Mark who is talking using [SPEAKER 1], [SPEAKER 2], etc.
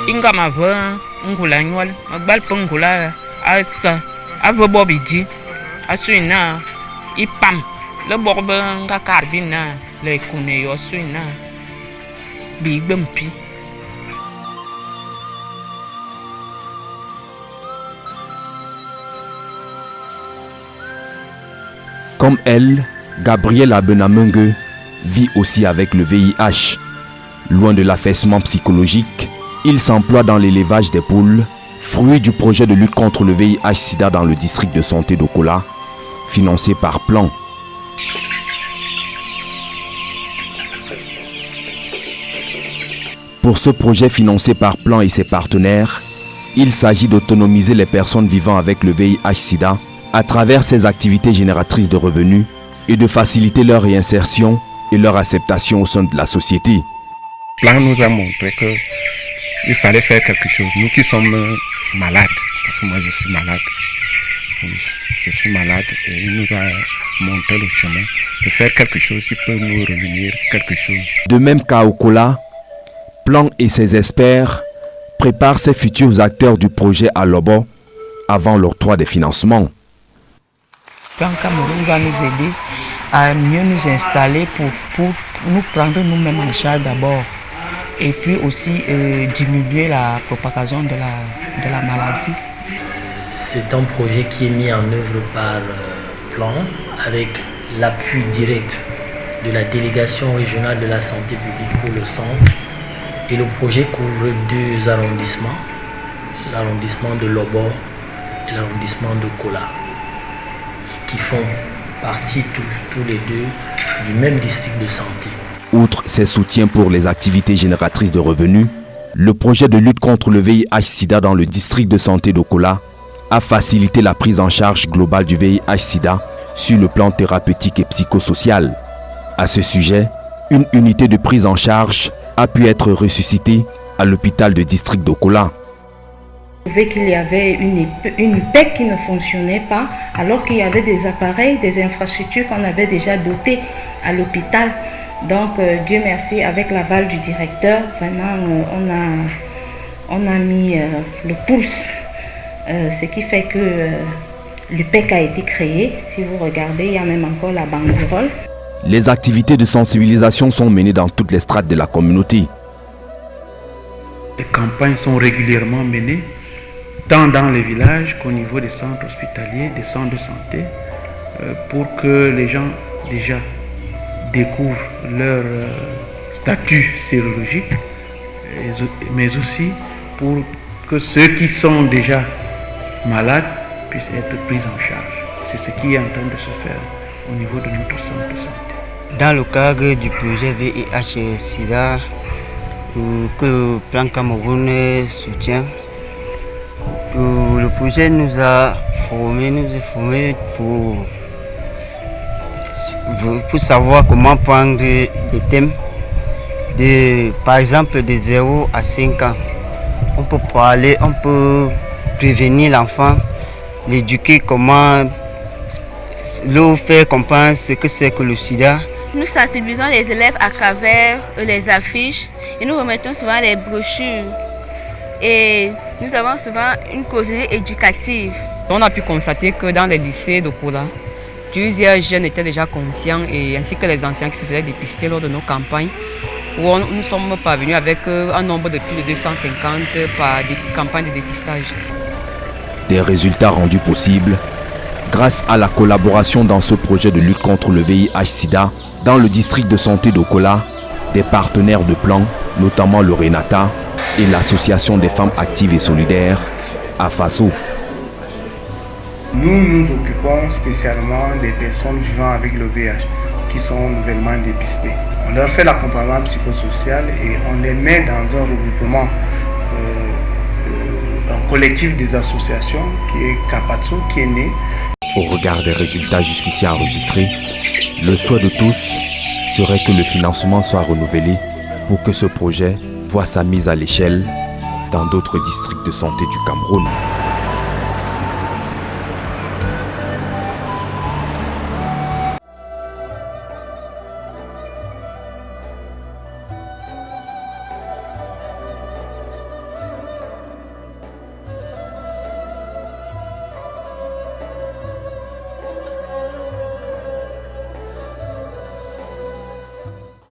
[SPEAKER 1] Inga ma ve ngula nyol, magbal pengula asa, ave bobidi, asuina, ipam, le borbe nga karbina, le kune yo suina, big bumpy.
[SPEAKER 2] Comme elle, Gabrielle Abenamungue vit aussi avec le VIH. Loin de l'affaissement psychologique, il s'emploie dans l'élevage des poules, fruit du projet de lutte contre le VIH-Sida dans le district de santé d'Okola, financé par Plan. Pour ce projet financé par Plan et ses partenaires, il s'agit d'autonomiser les personnes vivant avec le VIH-Sida à travers ses activités génératrices de revenus et de faciliter leur réinsertion et leur acceptation au sein de la société.
[SPEAKER 3] Plan nous a montré qu'il fallait faire quelque chose. Nous qui sommes malades, parce que moi je suis malade, oui, je suis malade, et il nous a montré le chemin de faire quelque chose qui peut nous revenir, quelque chose.
[SPEAKER 2] De même qu'à Okola, Plan et ses experts préparent ces futurs acteurs du projet à Lobo avant l'octroi des financements.
[SPEAKER 4] Plan Cameroun va nous aider à mieux nous installer pour nous prendre nous-mêmes en charge d'abord et puis aussi diminuer la propagation de la maladie.
[SPEAKER 5] C'est un projet qui est mis en œuvre par Plan avec l'appui direct de la délégation régionale de la santé publique pour le centre, et le projet couvre 2 arrondissements, l'arrondissement de Lobo et l'arrondissement de Kola, qui font partie tous les deux du même district de santé.
[SPEAKER 2] Outre ses soutiens pour les activités génératrices de revenus, le projet de lutte contre le VIH-Sida dans le district de santé d'Okola a facilité la prise en charge globale du VIH-Sida sur le plan thérapeutique et psychosocial. À ce sujet, une unité de prise en charge a pu être ressuscitée à l'hôpital de district d'Okola.
[SPEAKER 6] Qu'il y avait une PEC qui ne fonctionnait pas, alors qu'il y avait des appareils, des infrastructures qu'on avait déjà dotées à l'hôpital. Donc Dieu merci, avec l'aval du directeur, vraiment on a mis le pouce, ce qui fait que le PEC a été créé. Si vous regardez, il y a même encore la banderole.
[SPEAKER 2] Les activités de sensibilisation sont menées dans toutes les strates de la communauté.
[SPEAKER 7] Les campagnes sont régulièrement menées, tant dans les villages qu'au niveau des centres hospitaliers, des centres de santé, pour que les gens déjà découvrent leur statut sérologique, mais aussi pour que ceux qui sont déjà malades puissent être pris en charge. C'est ce qui est en train de se faire au niveau de notre centre de santé.
[SPEAKER 8] Dans le cadre du projet VIH-Sida que le Plan Cameroun soutient, le projet nous a formés pour savoir comment prendre des thèmes, par exemple de 0 à 5 ans. On peut parler, on peut prévenir l'enfant, l'éduquer, comment leur faire comprendre ce que c'est que le sida.
[SPEAKER 9] Nous sensibilisons les élèves à travers les affiches et nous remettons souvent les brochures. Et nous avons souvent une causerie éducative.
[SPEAKER 1] On a pu constater que dans les lycées d'Okola, plusieurs jeunes étaient déjà conscients, et ainsi que les anciens qui se faisaient dépister lors de nos campagnes, où nous sommes parvenus avec un nombre de plus de 250 par des campagnes de dépistage.
[SPEAKER 2] Des résultats rendus possibles grâce à la collaboration dans ce projet de lutte contre le VIH-Sida dans le district de santé d'Okola, des partenaires de Plan, notamment le Renata et l'association des femmes actives et solidaires, AFASO.
[SPEAKER 10] Nous nous occupons spécialement des personnes vivant avec le VIH qui sont nouvellement dépistées. On leur fait l'accompagnement psychosocial et on les met dans un regroupement, un collectif des associations qui est Capatso, qui est né.
[SPEAKER 2] Au regard des résultats jusqu'ici enregistrés, le souhait de tous serait que le financement soit renouvelé pour que ce projet voit sa mise à l'échelle dans d'autres districts de santé du Cameroun.